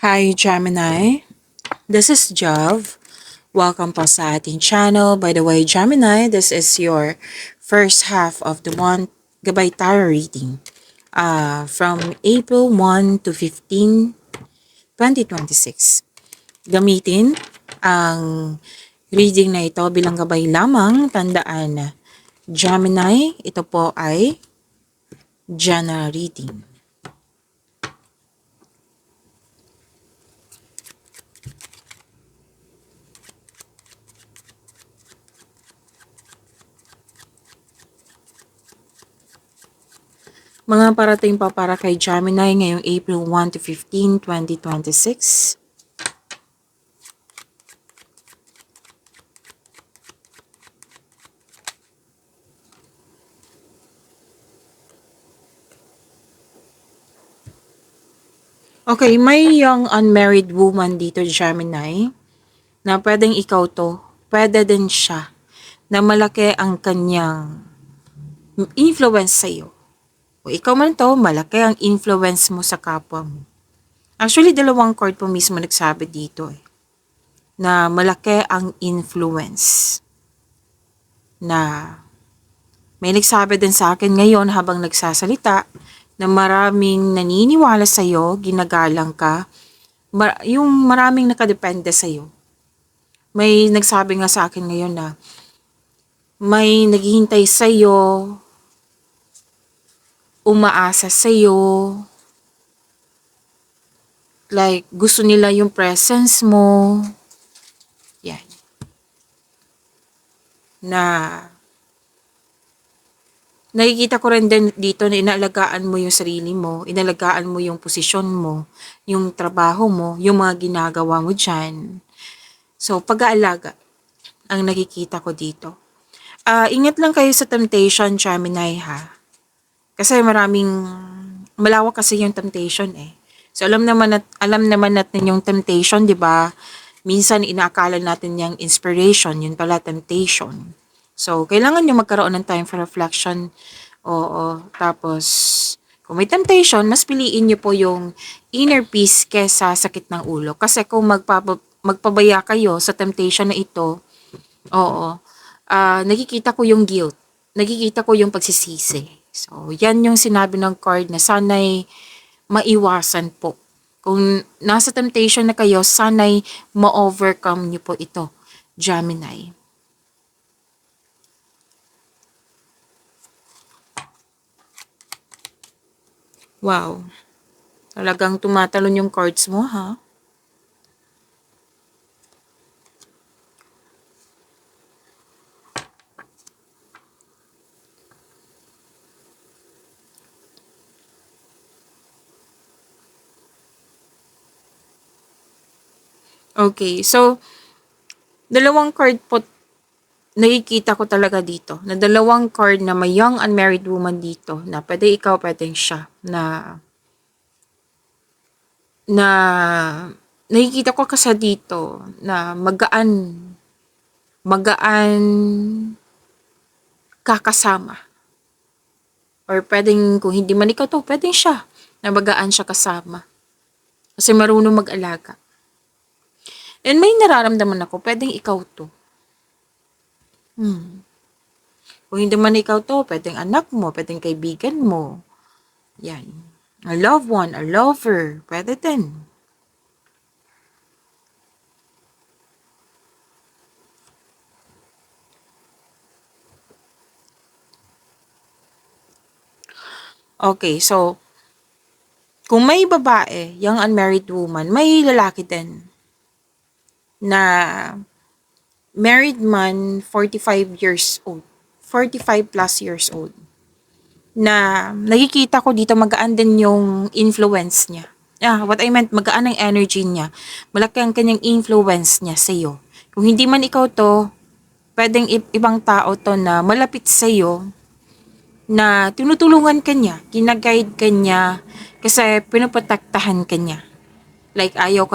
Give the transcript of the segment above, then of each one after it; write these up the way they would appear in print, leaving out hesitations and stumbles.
Hi Gemini, this is Jav. Welcome po sa ating channel. By the way, Gemini, this is your first half of the month Gabay Tarot reading from April 1 to 15, 2026. Gamitin ang reading na ito bilang gabay lamang. Tandaan, Gemini, ito po ay general reading. Mga parating pa para kay Gemini ngayong April 1 to 15, 2026. Okay, may young unmarried woman dito, Gemini, na pwedeng ikaw to, pwede din siya, na malaki ang kanyang influence sa'yo. O ikaw man to, malaki ang influence mo sa kapwa mo. Actually, dalawang card po mismo nagsabi dito na malaki ang influence. Na may nagsabi din sa akin ngayon habang nagsasalita na maraming naniniwala sa'yo, ginagalang ka, yung maraming nakadepende sa'yo. May nagsabi nga sa akin ngayon na may naghihintay sa'yo, umaasa sa'yo, like gusto nila yung presence mo, yan. Na nakikita ko rin din dito na inalagaan mo yung sarili mo, inalagaan mo yung posisyon mo, yung trabaho mo, yung mga ginagawa mo dyan. So, pag-aalaga ang nakikita ko dito. Ingat lang kayo sa temptation, Gemini, ha? Kasi malawak kasi yung temptation eh. So, alam naman natin yung temptation, di ba? Minsan, inaakala natin yung inspiration, yun pala temptation. So, kailangan nyo magkaroon ng time for reflection. Oo. Tapos, kung may temptation, mas piliin nyo po yung inner peace kesa sakit ng ulo. Kasi kung magpabaya kayo sa temptation na ito, oo, nakikita ko yung guilt. Nakikita ko yung pagsisisi. So, yan yung sinabi ng card na sana'y maiwasan po. Kung nasa temptation na kayo, sana'y ma-overcome nyo po ito, Gemini. Wow. Talagang tumatalon yung cards mo, ha? Okay, so, dalawang card po, nakikita ko talaga dito, na dalawang card na may young unmarried woman dito, na pwede ikaw, pwede siya, na nakikita ko kasi dito, na magaan kakasama. Or pwedeng, kung hindi man ikaw to, pwedeng siya, na magaan siya kasama. Kasi marunong mag-alaga. And may nararamdaman ako, pwedeng ikaw to. Kung hindi man ikaw to, pwedeng anak mo, pwedeng kaibigan mo. Yan. A loved one, a lover, pwede din. Okay, so, kung may babae, young unmarried woman, may lalaki din na married man, 45 years old. 45 plus years old. Na nakikita ko dito magaan din yung influence niya. What I meant, magaan ang energy niya. Malaki ang kanyang influence niya sa'yo. Kung hindi man ikaw to, pwedeng ibang tao to na malapit sa'yo, na tinutulungan ka niya, ginaguide ka niya, kasi pinoprotektahan ka niya. Like, ayaw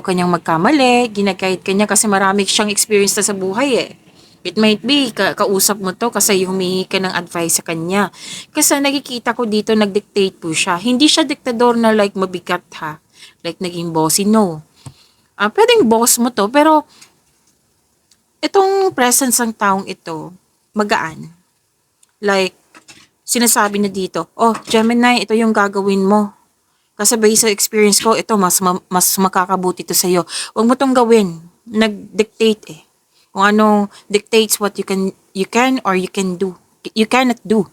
kanyang magkamali, ginaguide ka niya kasi marami siyang experience na sa buhay eh. It might be, kausap mo to kasi humingi ka ng advice sa kanya. Kasi nakikita ko dito, nag-dictate po siya. Hindi siya diktador na like mabigat ha. Like, naging bossy, no. Pwedeng boss mo to, pero itong presence ng taong ito, magaan. Like, sinasabi na dito, oh, Gemini, ito yung gagawin mo. Kasi based sa experience ko, ito, mas makakabuti to sa'yo. Huwag mo tong gawin. Nag-dictate eh. Kung ano dictates what you can or you can do. You cannot do.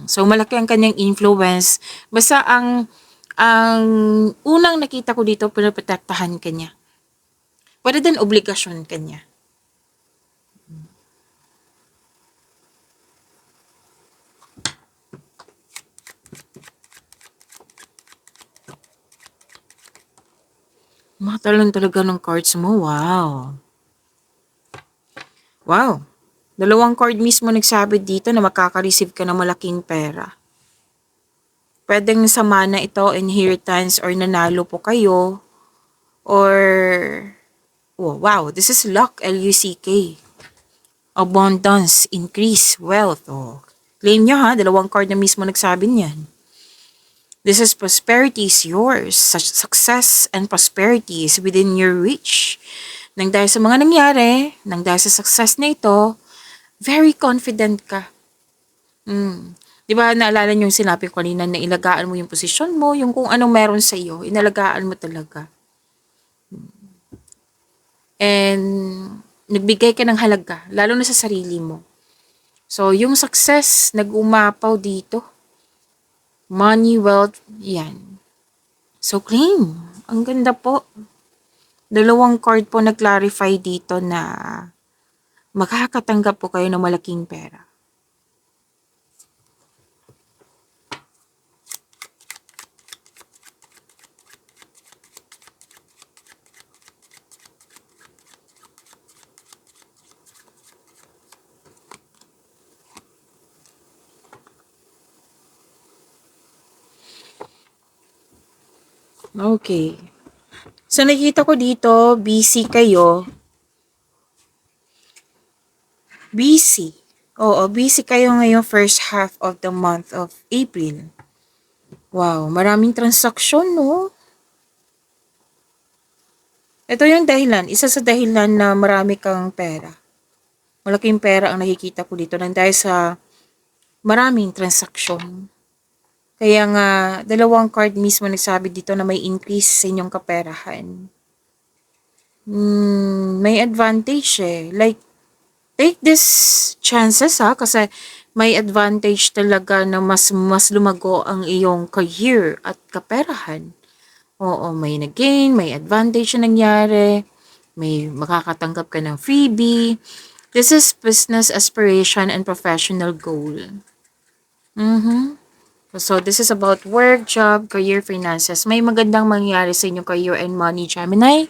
So, malaki ang kanyang influence. Basta ang unang nakita ko dito, pinaprotektahan ka niya. Pwede din obligasyon ka niya. Makatalon talaga ng cards mo. Wow. Wow. Dalawang card mismo nagsabi dito na makaka-receive ka ng malaking pera. Pwedeng sa mana ito, inheritance, or nanalo po kayo. Or, oh, wow, this is luck, L-U-C-K. Abundance, increase, wealth. Oh. Claim nyo ha, dalawang card na mismo nagsabi niyan. This is prosperity is yours. Success and prosperity is within your reach. Nang dahil sa mga nangyari, nang dahil sa success na ito, very confident ka. Di ba naalala niyo yung sinabi ko kanina na ilagaan mo yung posisyon mo, yung kung anong meron sa iyo, inalagaan mo talaga. And nagbigay ka ng halaga, lalo na sa sarili mo. So, yung success, nag-umapaw dito. Money, wealth, yan. So, claim. Ang ganda po. Dalawang card po nag-clarify dito na makakatanggap po kayo ng malaking pera. Okay. So, nakita ko dito, busy kayo. Busy. Oo, busy kayo ngayong first half of the month of April. Wow, maraming transaksyon, no? Ito yung dahilan, isa sa dahilan na marami kang pera. Malaking pera ang nakikita ko dito nang dahil sa maraming transaksyon. Kaya nga, dalawang card mismo nagsabi dito na may increase sa inyong kaperahan. May advantage eh. Like, take this chances ha, kasi may advantage talaga na mas lumago ang iyong career at kaperahan. Oo, may nag-gain, may advantage na nangyari, may makakatanggap ka ng freebie. This is business aspiration and professional goal. So, this is about work, job, career, finances. May magandang mangyari sa inyong career and money, Gemini.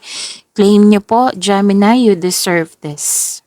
Claim niyo po, Gemini, you deserve this.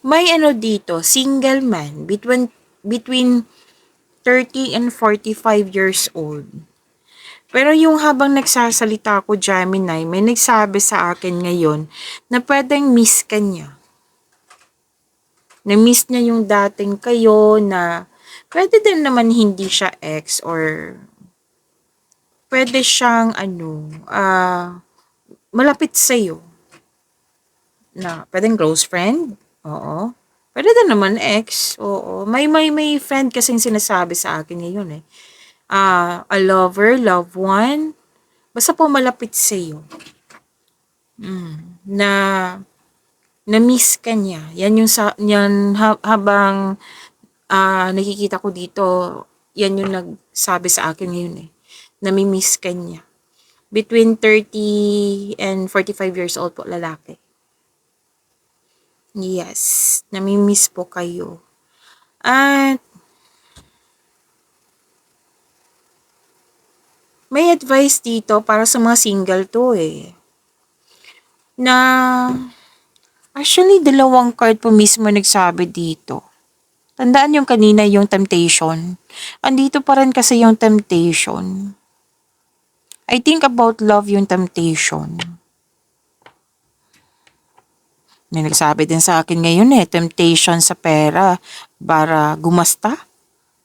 May ano dito, single man, between 30 and 45 years old. Pero yung habang nagsasalita ako, Gemini, may nagsabi sa akin ngayon na pwedeng miss ka niya. Na-miss niya yung dating kayo na pwede din naman hindi siya ex or pwede siyang malapit sa'yo. Na pwedeng close friend. Oo. Pwede din naman ex. Oo. May friend kasing sinasabi sa akin ngayon eh. A lover, loved one. Basta po malapit sa'yo. Na na-miss ka niya. Habang nakikita ko dito, yan yung nagsabi sa akin ngayon eh. Nami-miss ka niya. Between 30 and 45 years old po, lalaki. Yes, nami-miss po kayo. At may advice dito para sa mga single to eh. Na Actually, dalawang card po mismo nagsabi dito. Tandaan yung kanina yung temptation. Andito pa rin kasi yung temptation. I think about love yung temptation. May nagsabi din sa akin ngayon temptation sa pera para gumasta.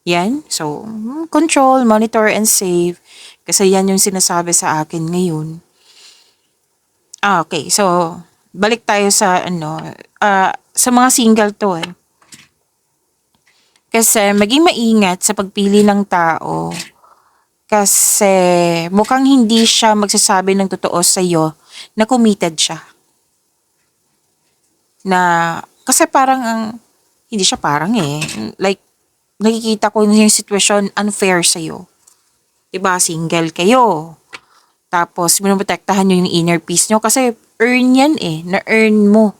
Yan. So, control, monitor, and save. Kasi yan yung sinasabi sa akin ngayon. Okay. So, balik tayo sa sa mga single to Kasi maging maingat sa pagpili ng tao. Kasi mukhang hindi siya magsasabi ng totoo sa'yo na committed siya. Na, kasi parang hindi siya parang like, nakikita ko yung sitwasyon unfair sa'yo. Diba, single kayo. Tapos, minoprotektahan nyo yung inner peace nyo kasi earn yan na-earn mo.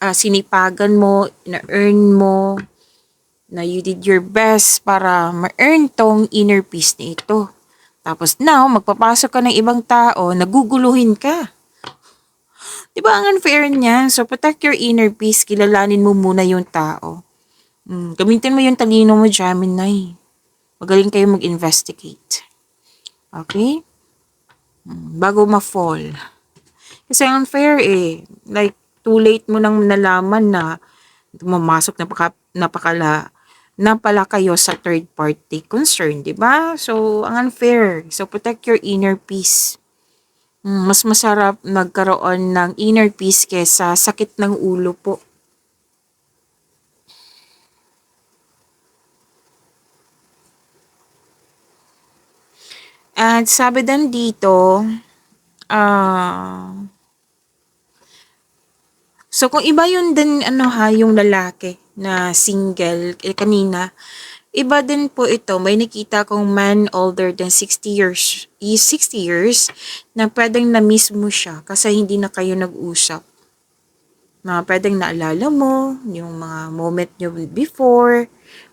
Sinipagan mo, na-earn mo, na you did your best para ma-earn tong inner peace na ito. Tapos now, magpapasok ka ng ibang tao, naguguluhin ka. Diba ang unfair niya? So, protect your inner peace. Kilalanin mo muna yung tao. Gamitin mo yung talino mo, Gemini. Magaling kayo mag-investigate. Okay? Bago ma-fall. Kasi unfair Like, too late mo nang nalaman na pumasok napala kayo sa third party concern, di ba? So, ang unfair. So, protect your inner peace. Mas masarap nagkaroon ng inner peace kesa sakit ng ulo po. At sabi din dito, so kung iba yun din yung lalaki na single kanina, iba din po ito. May nakita kong man older than 60 years na pwedeng na-miss mo siya kasi hindi na kayo nag-usap. Na pwedeng naalala mo yung mga moment nyo before.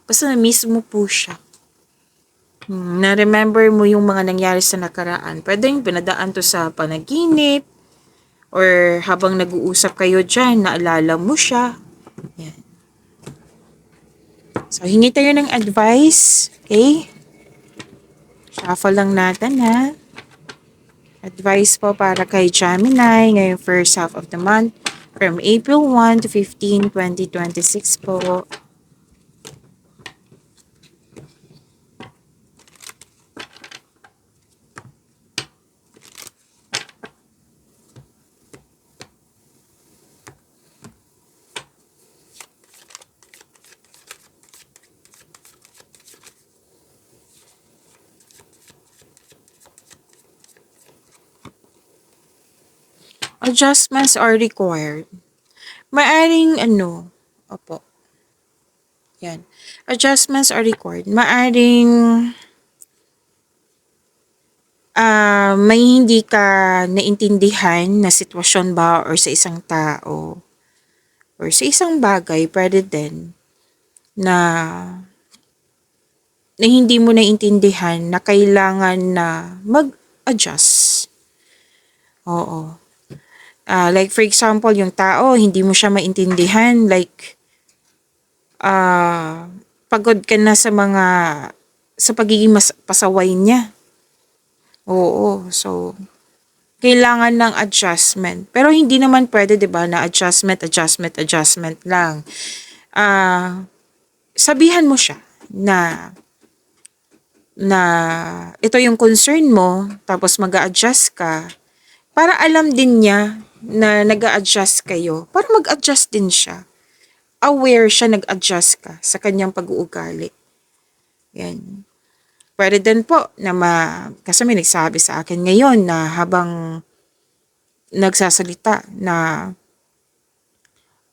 Basta na-miss mo po siya. Na-remember mo yung mga nangyari sa nakaraan. Pwedeng pinadaan to sa panaginip or habang nag-uusap kayo dyan, naalala mo siya. Yan. So, hingi tayo ng advice. Okay? Shuffle lang natin Advice po para kay Gemini ngayong first half of the month from April 1 to 15, 2026 po. Adjustments are required. Maaring opo. Yan. Adjustments are required. Maaring may hindi ka naintindihan na sitwasyon ba or sa isang tao or sa isang bagay, pwede din na hindi mo naintindihan na kailangan na mag-adjust. Oo. Like for example, yung tao, hindi mo siya maintindihan. Like, pagod ka na sa pagiging pasaway niya. Oo. So, kailangan ng adjustment. Pero hindi naman pwede, 'di ba, na adjustment lang. Sabihan mo siya na ito yung concern mo, tapos mag-a-adjust ka para alam din niya na nag-a-adjust kayo. Para mag-adjust din siya. Aware siya nag-adjust ka sa kanyang pag-uugali. Yan. Pwede din po na kasi may nagsabi sa akin ngayon na habang nagsasalita na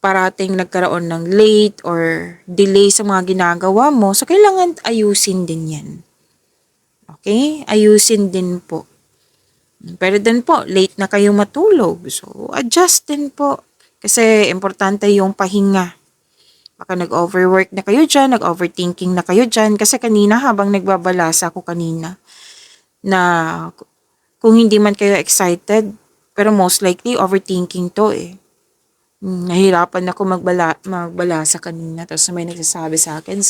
parating nagkaroon ng late or delay sa mga ginagawa mo, so kailangan ayusin din yan. Okay? Ayusin din po. Pero din po, late na kayo matulog. So, adjust din po. Kasi importante yung pahinga. Baka nag-overwork na kayo dyan, nag-overthinking na kayo dyan. Kasi kanina habang nagbabalasa ako kanina, na kung hindi man kayo excited, pero most likely overthinking to Nahirapan ako magbala sa kanina. Tapos may nagsasabi sa akin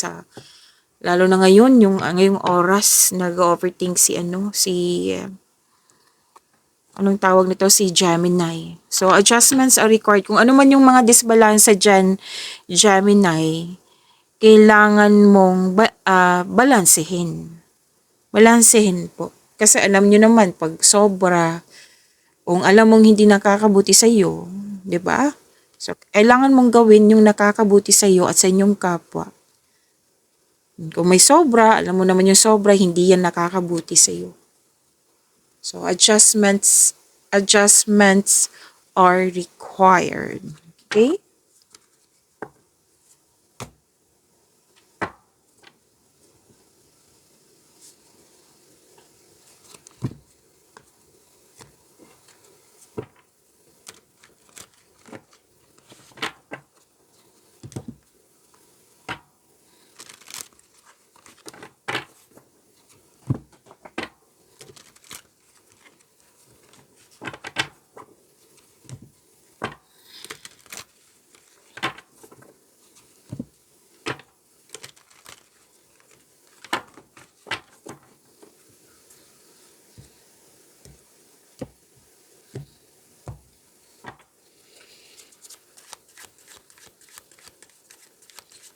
lalo na ngayon, ngayong oras, nag-overthink anong tawag nito, si Gemini. So, adjustments are required. Kung ano man yung mga disbalansa dyan, Gemini, kailangan mong balansehin. Balansehin po. Kasi alam nyo naman, pag sobra, kung alam mong hindi nakakabuti sa iyo, 'di ba? So, kailangan mong gawin yung nakakabuti sa iyo at sa inyong kapwa. Kung may sobra, alam mo naman yung sobra, hindi yan nakakabuti sa iyo. So, adjustments are required. Okay?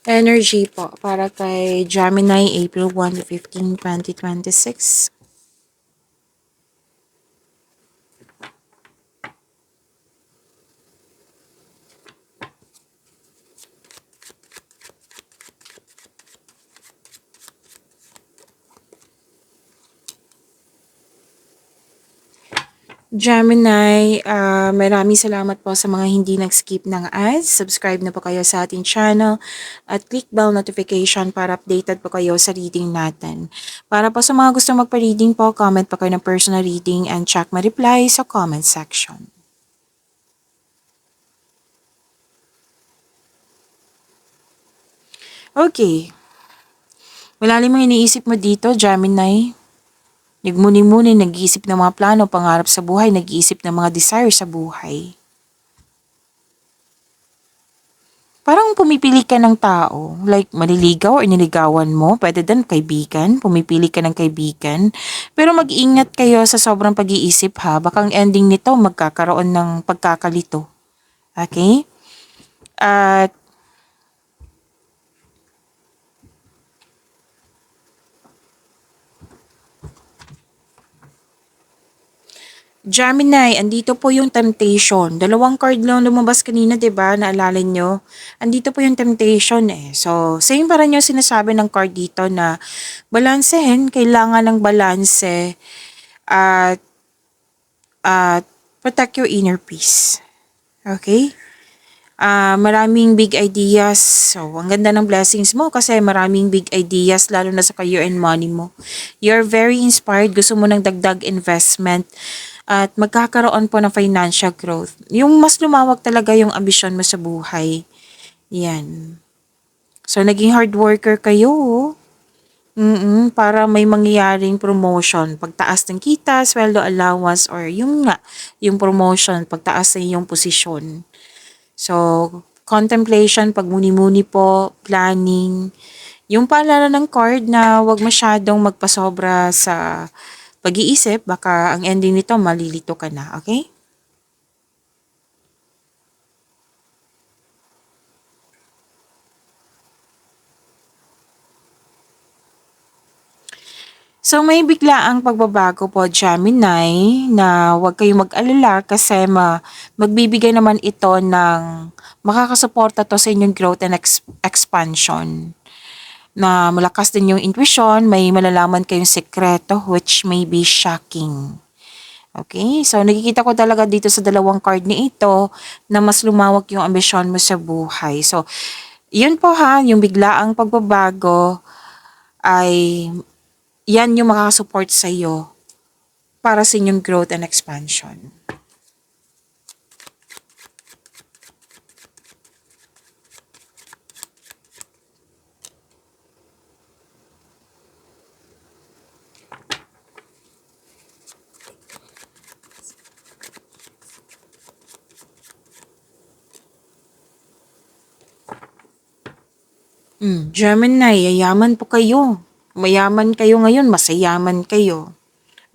Energy po para kay Gemini, April 1 to 15, 2026. Gemini, maraming salamat po sa mga hindi nag-skip ng ads. Subscribe na po kayo sa ating channel at click bell notification para updated po kayo sa reading natin. Para po sa mga gusto magpa-reading po, comment po kayo ng personal reading and check my reply sa comment section. Okay. Malalim ang iniisip mo dito, Gemini. Nagmuni-muni, nag-iisip ng mga plano, pangarap sa buhay, nag-iisip ng mga desire sa buhay. Parang pumipili ka ng tao, like maliligaw or niligawan mo, pwede din kaibigan, pumipili ka ng kaibigan. Pero mag-ingat kayo sa sobrang pag-iisip ha, baka ang ending nito magkakaroon ng pagkakalito. Okay? At Gemini, andito po yung temptation. Dalawang card lang lumabas kanina, 'di ba? Naalala nyo? Andito po yung temptation eh. So, same pa rin yung sinasabi ng card dito na balansehin, kailangan ng balanse at protect your inner peace. Okay? Maraming big ideas. So, ang ganda ng blessings mo kasi maraming big ideas lalo na sa career and money mo. You're very inspired. Gusto mo ng dagdag investment at magkakaroon po ng financial growth. Yung mas lumawag talaga yung ambisyon mo sa buhay. Yan. So, naging hard worker kayo. Para may mangyayaring promotion, pagtaas ng kita, sweldo allowance, or yung promotion, pagtaas ng iyong posisyon. So, contemplation, pagmuni-muni po, planning, yung paalala ng card na wag masyadong magpasobra sa pag-iisip, baka ang ending nito malilito ka na, okay? So may biglaang pagbabago po, Gemini, na huwag kayong mag-alala kasi magbibigay naman ito ng makakasuporta to sa inyong growth and expansion. Na malakas din yung intuition, may malalaman kayong sekreto which may be shocking. Okay? So nakikita ko talaga dito sa dalawang card ni ito na mas lumawak yung ambisyon mo sa buhay. So yun po ha, yung biglaang pagbabago ay yan yung makakasupport sa iyo para sa inyong growth and expansion. Gemini, yayaman po kayo. Mayaman kayo ngayon, masayaman kayo.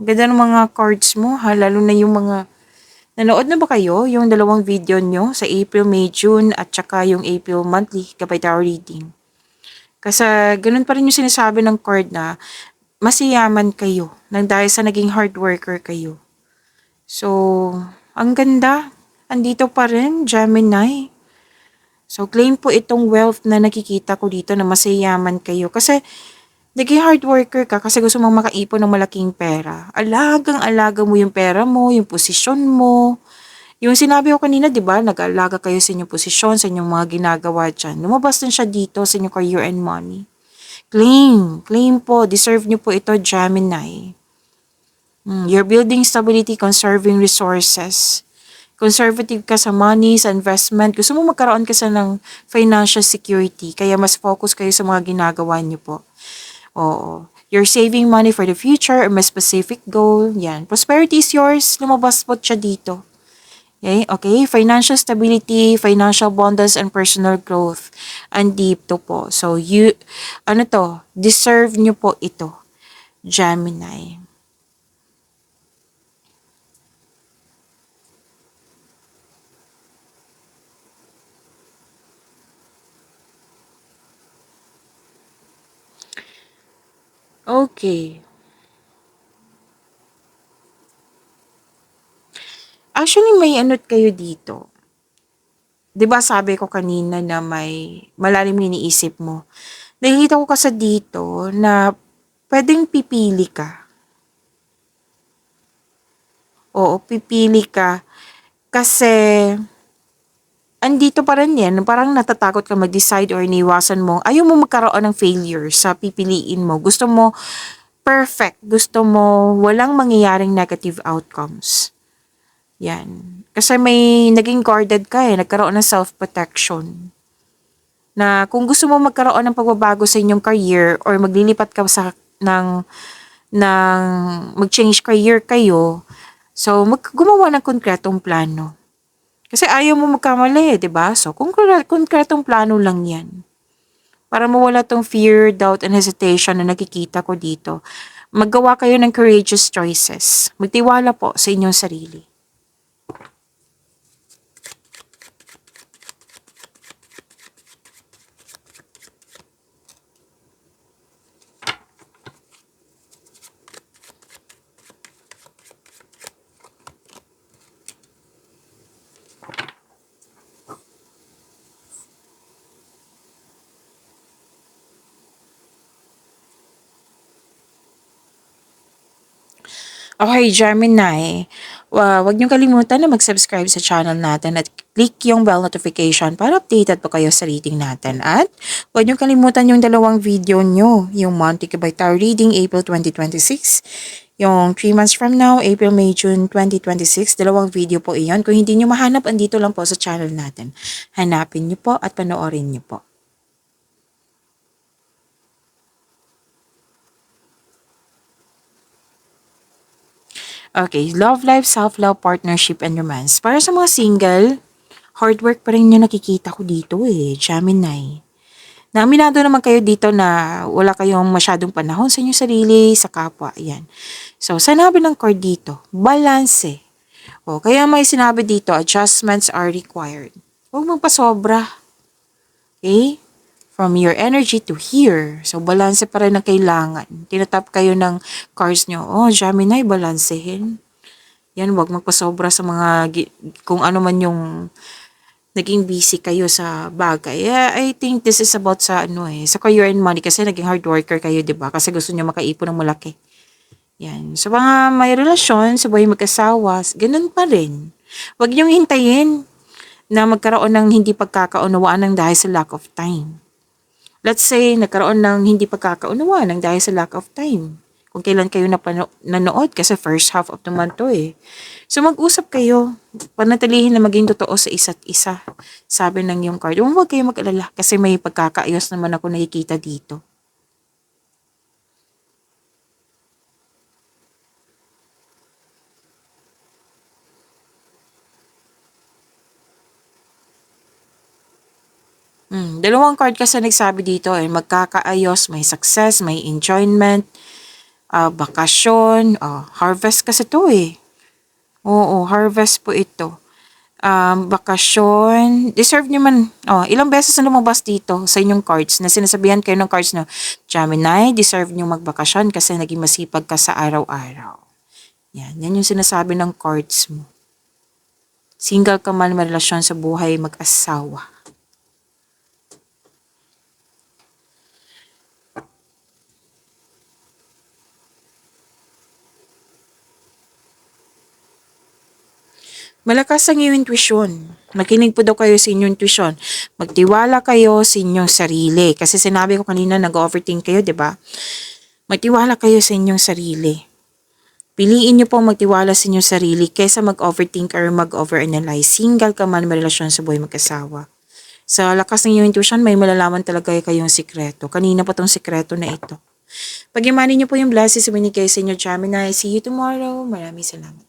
Ang ganda ng mga cards mo, ha? Lalo na yung mga... Nanood na ba kayo? Yung dalawang video nyo sa April, May, June at saka yung April monthly Gabay Tarot reading. Kasi ganun pa rin yung sinasabi ng card na masiyaman kayo nang dahil sa naging hard worker kayo. So, ang ganda. Andito pa rin, Gemini. So, claim po itong wealth na nakikita ko dito na masayaman kayo. Kasi, naging hard worker ka kasi gusto mong makaipon ng malaking pera. Alagang-alaga mo yung pera mo, yung posisyon mo. Yung sinabi ko kanina, di ba, nag-alaga kayo sa inyong posisyon, sa inyong mga ginagawa dyan. Lumabas din siya dito sa inyong career and money. Claim po. Deserve nyo po ito, Gemini. You're building stability, conserving resources. Conservative ka sa money, sa investment. Gusto mo magkaroon ka sa ng financial security. Kaya mas focus kayo sa mga ginagawa niyo po. Oo. You're saving money for the future or may specific goal. Yan. Prosperity is yours. Lumabas po siya dito. Okay? Okay? Financial stability, financial abundance, and personal growth. Andito po. So, deserve nyo po ito. Gemini. Okay. Actually, may ano't kayo dito. 'Di ba sabi ko kanina na may malalim na iniisip mo. Nakikita ko kasi dito na pwedeng pipili ka. Oo, pipili ka kasi andito pa rin yan, parang natatakot ka mag-decide or iniwasan mo. Ayaw mo magkaroon ng failure sa pipiliin mo. Gusto mo perfect. Gusto mo walang mangyayaring negative outcomes. Yan. Kasi may naging guarded ka nagkaroon ng self-protection. Na kung gusto mo magkaroon ng pagbabago sa inyong career or maglilipat ka ng mag-change career kayo, so gumawa ng konkretong plano. Kasi ayaw mo magkamali, 'di ba? So konkretong plano lang 'yan. Para mawala tong fear, doubt, and hesitation na nakikita ko dito. Maggawa kayo ng courageous choices. Magtiwala po sa inyong sarili. Okay, Gemini, wag niyong kalimutan na mag-subscribe sa channel natin at click yung bell notification para updated po kayo sa reading natin. At wag niyong kalimutan yung dalawang video nyo, yung Monty Kabay Tarot Reading April 2026, yung 3 months from now, April, May, June 2026. Dalawang video po iyon. Kung hindi nyo mahanap, andito lang po sa channel natin. Hanapin nyo po at panoorin nyo po. Okay, love life, self-love, partnership, and romance. Para sa mga single, hard work pa rin yung nakikita ko dito Gemini. Naaminado naman kayo dito na wala kayong masyadong panahon sa inyong sarili, sa kapwa, yan. So, sinabi ng card dito, balance. O, kaya may sinabi dito, adjustments are required. Huwag magpasobra. Okay? From your energy to here. So, balance pa rin ang kailangan. Tinatap kayo ng cards nyo. Oh, Gemini, balansehin. Yan, wag magpasobra sa kung ano man yung naging busy kayo sa bagay. Yeah, I think this is about sa sa career and money kasi naging hard worker kayo, 'di ba? Kasi gusto niyo makaipon ng malaki. Yan. Sa mga may relasyon, sa buhay mag-asawa, ganun pa rin. Wag niyong hintayin na magkaroon ng hindi pagkakaunawaan ng dahil sa lack of time. Let's say, nagkaroon ng hindi pagkakaunawaan ng dahil sa lack of time. Kung kailan kayo nanood kasi first half of the month to So mag-usap kayo, panatilihin na maging totoo sa isa't isa. Sabi ng yung card, huwag kayo mag-alala kasi may pagkakaayos naman ako nakikita dito. Dalawang card kasi nagsabi dito magkakaayos, may success, may enjoyment, bakasyon, harvest kasi to eh. Oo, harvest po ito. Bakasyon, deserve nyo man, ilang beses na lumabas dito sa inyong cards na sinasabihan kayo ng cards na Gemini, deserve nyo magbakasyon kasi naging masipag ka sa araw-araw. Yan yung sinasabi ng cards mo. Single ka man, may relasyon sa buhay, mag-asawa. Malakas ang iyong intuition. Makinig po daw kayo sa inyong intuition. Magtiwala kayo sa inyong sarili. Kasi sinabi ko kanina, nag-overthink kayo, di ba? Magtiwala kayo sa inyong sarili. Piliin niyo pong magtiwala sa inyong sarili kaysa mag-overthink or mag-overanalyze. Single ka man, may relasyon sa buhay, mag-asawa. Sa lakas ng iyong intuition, may malalaman talaga kayong sikreto. Kanina pa tong sikreto na ito. Pag-imanin niyo po yung blessings sa binigay sa inyo, Gemini. See you tomorrow. Maraming salamat.